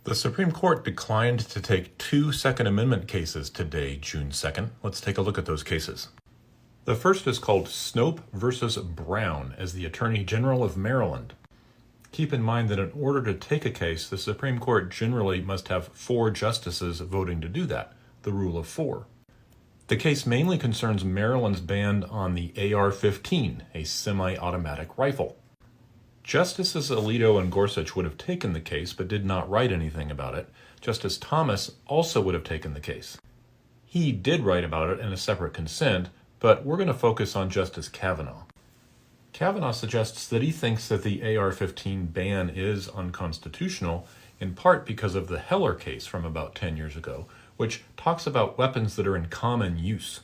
The Supreme Court declined to take two Second Amendment cases today, June 2nd. Let's take a look at those cases. The first is called Snope versus Brown as the Attorney General of Maryland. Keep in mind that in order to take a case, the Supreme Court generally must have 4 justices voting to do that, the rule of 4. The case mainly concerns Maryland's ban on the AR-15, a semi-automatic rifle. Justices Alito and Gorsuch would have taken the case but did not write anything about it. Justice Thomas also would have taken the case. He did write about it in a separate consent, but we're going to focus on Justice Kavanaugh. Kavanaugh suggests that he thinks that the AR-15 ban is unconstitutional, in part because of the Heller case from about 10 years ago, which talks about weapons that are in common use.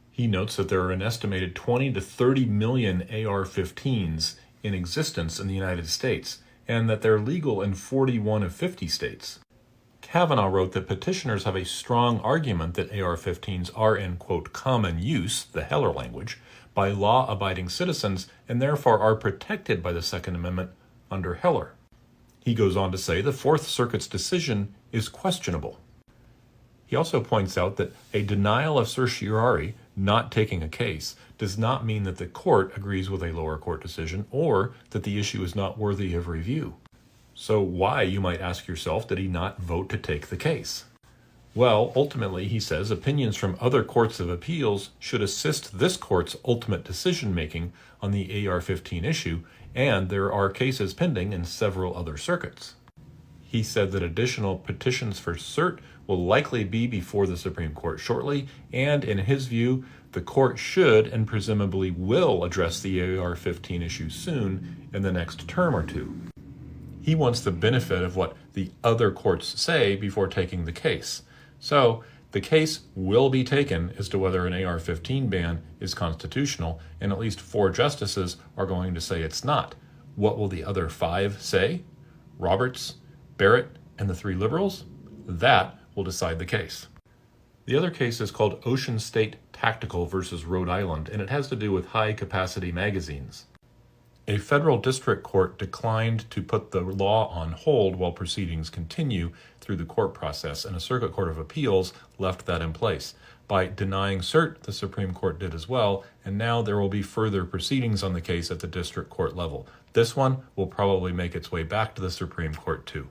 He notes that there are an estimated 20 to 30 million AR-15s in existence in the United States, and that they're legal in 41 of 50 states. Kavanaugh wrote that petitioners have a strong argument that AR-15s are in, quote, common use, the Heller language, by law-abiding citizens, and therefore are protected by the Second Amendment under Heller. He goes on to say the Fourth Circuit's decision is questionable. He also points out that a denial of certiorari, not taking a case, does not mean that the court agrees with a lower court decision or that the issue is not worthy of review. So why, you might ask yourself, did he not vote to take the case? Well, ultimately, he says, opinions from other courts of appeals should assist this court's ultimate decision-making on the AR-15 issue, and there are cases pending in several other circuits. He said that additional petitions for cert will likely be before the Supreme Court shortly, and in his view, the court should and presumably will address the AR-15 issue soon in the next term or two. He wants the benefit of what the other courts say before taking the case. So, the case will be taken as to whether an AR-15 ban is constitutional, and at least 4 justices are going to say it's not. What will the other 5 say? Roberts, Barrett, and the 3 liberals? That will decide the case. The other case is called Ocean State Tactical versus Rhode Island, and it has to do with high-capacity magazines. A federal district court declined to put the law on hold while proceedings continue through the court process, and a circuit court of appeals left that in place. By denying cert, the Supreme Court did as well, and now there will be further proceedings on the case at the district court level. This one will probably make its way back to the Supreme Court too.